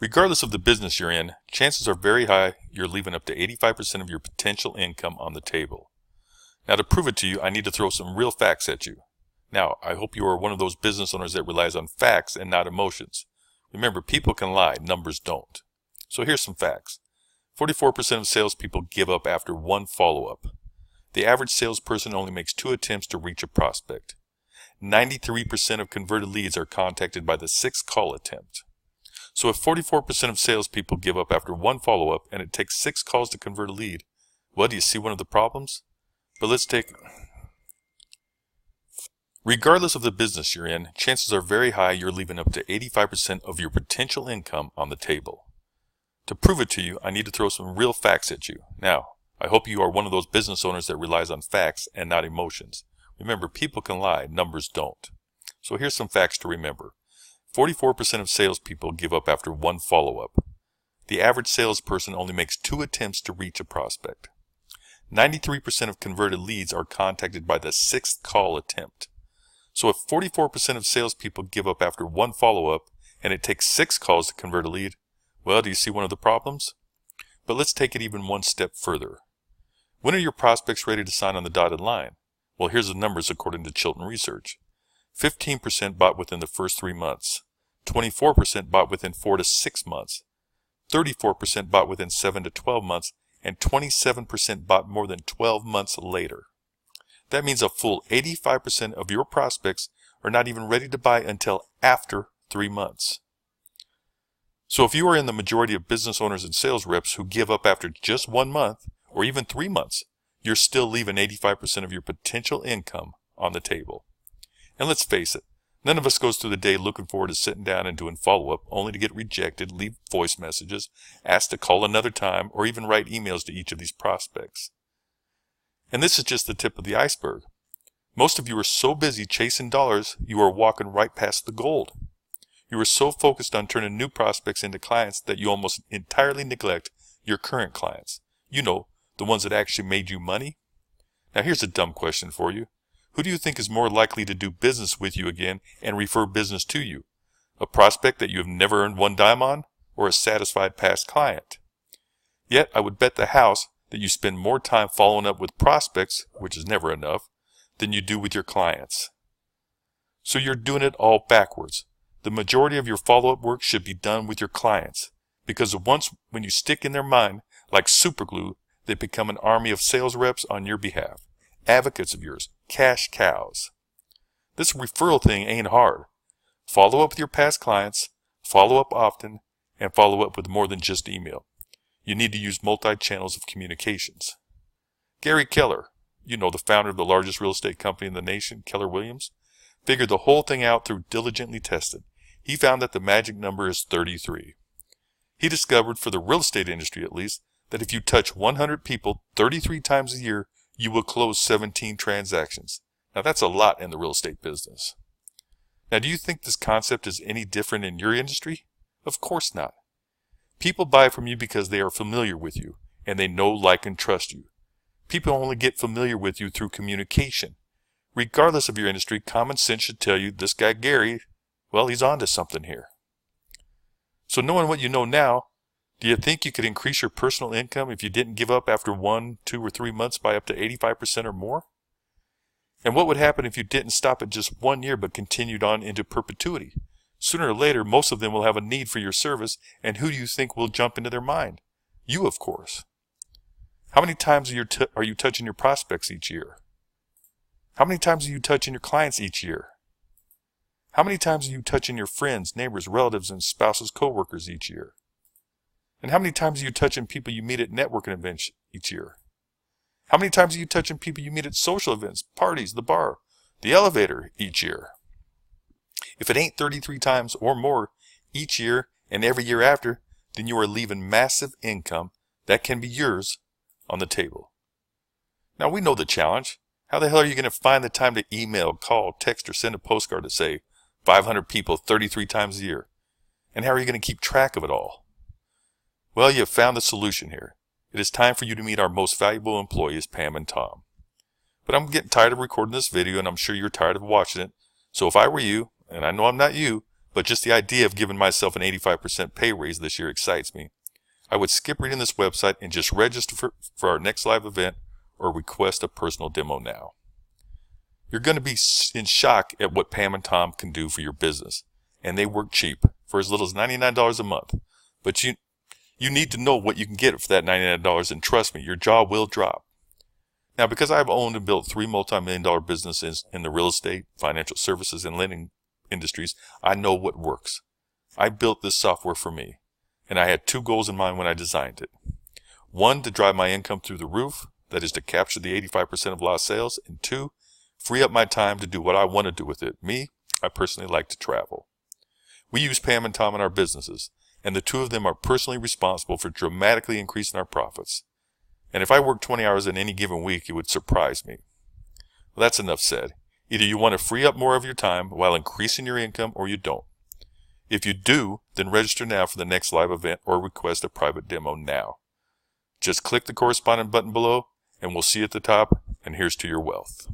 Regardless of the business you're in, chances are very high you're leaving up to 85% of your potential income on the table. Now, to prove it to you, I need to throw some real facts at you. Now, I hope you are one of those business owners that relies on facts and not emotions. Remember, people can lie, numbers don't. So here's some facts. 44% of salespeople give up after one follow-up. The average salesperson only makes 2 attempts to reach a prospect. 93% of converted leads are contacted by the 6th call attempt. So if 44% of salespeople give up after one follow-up and it takes 6 calls to convert a lead, well, do you see one of the problems? But let's take... Regardless of the business you're in, chances are very high you're leaving up to 85% of your potential income on the table. To prove it to you, I need to throw some real facts at you. Now, I hope you are one of those business owners that relies on facts and not emotions. Remember, people can lie, numbers don't. So here's some facts to remember. 44% of salespeople give up after one follow-up. The average salesperson only makes 2 attempts to reach a prospect. 93% of converted leads are contacted by the 6th call attempt. So if 44% of salespeople give up after one follow-up and it takes 6 calls to convert a lead, well, do you see one of the problems? But let's take it even one step further. When are your prospects ready to sign on the dotted line? Well, here's the numbers according to Chilton Research. 15% bought within the first 3 months. 24% bought within 4 to 6 months. 34% bought within 7 to 12 months. And 27% bought more than 12 months later. That means a full 85% of your prospects are not even ready to buy until after 3 months. So if you are in the majority of business owners and sales reps who give up after just 1 month or even 3 months, you're still leaving 85% of your potential income on the table. And let's face it, none of us goes through the day looking forward to sitting down and doing follow-up only to get rejected, leave voice messages, asked to call another time, or even write emails to each of these prospects. And this is just the tip of the iceberg. Most of you are so busy chasing dollars, you are walking right past the gold. You are so focused on turning new prospects into clients that you almost entirely neglect your current clients. You know, the ones that actually made you money. Now here's a dumb question for you. Who do you think is more likely to do business with you again and refer business to you? A prospect that you have never earned 1 dime on, or a satisfied past client? Yet I would bet the house that you spend more time following up with prospects, which is never enough, than you do with your clients. So you're doing it all backwards. The majority of your follow-up work should be done with your clients, because when you stick in their mind like superglue, they become an army of sales reps on your behalf, advocates of yours, cash cows. This referral thing ain't hard. Follow up with your past clients, follow up often, and follow up with more than just email. You need to use multi-channels of communications. Gary Keller, you know, the founder of the largest real estate company in the nation, Keller Williams, figured the whole thing out through diligently tested. He found that the magic number is 33. He discovered, for the real estate industry at least, that if you touch 100 people 33 times a year, you will close 17 transactions. Now that's a lot in the real estate business. Now, do you think this concept is any different in your industry? Of course not. People buy from you because they are familiar with you, and they know, like, and trust you. People only get familiar with you through communication. Regardless of your industry, common sense should tell you this guy Gary, well, he's onto something here. So knowing what you know now, do you think you could increase your personal income if you didn't give up after 1, 2, or 3 months by up to 85% or more? And what would happen if you didn't stop at just 1 year but continued on into perpetuity? Sooner or later, most of them will have a need for your service, and who do you think will jump into their mind? You, of course. How many times are you touching your prospects each year? How many times are you touching your clients each year? How many times are you touching your friends, neighbors, relatives, and spouses, co-workers each year? And how many times are you touching people you meet at networking events each year? How many times are you touching people you meet at social events, parties, the bar, the elevator each year? If it ain't 33 times or more each year and every year after, then you are leaving massive income that can be yours on the table. Now, we know the challenge. How the hell are you going to find the time to email, call, text, or send a postcard to say 500 people 33 times a year? And how are you going to keep track of it all? Well, you have found the solution here. It is time for you to meet our most valuable employees, Pam and Tom. But I'm getting tired of recording this video, and I'm sure you're tired of watching it. So if I were you, and I know I'm not you, but just the idea of giving myself an 85% pay raise this year excites me. I would skip reading this website and just register for our next live event or request a personal demo now. You're going to be in shock at what Pam and Tom can do for your business, and they work cheap for as little as $99 a month. But you need to know what you can get for that $99, and trust me, your jaw will drop. Now, because I've owned and built 3 multi-million-dollar businesses in the real estate, financial services, and lending industries, I know what works. I built this software for me, and I had 2 goals in mind when I designed it. 1, to drive my income through the roof, that is to capture the 85% of lost sales, and 2, free up my time to do what I want to do with it. Me, I personally like to travel. We use Pam and Tom in our businesses, and the 2 of them are personally responsible for dramatically increasing our profits. And if I work 20 hours in any given week, it would surprise me. Well, that's enough said. Either you want to free up more of your time while increasing your income, or you don't. If you do, then register now for the next live event or request a private demo now. Just click the corresponding button below, and we'll see you at the top, and here's to your wealth.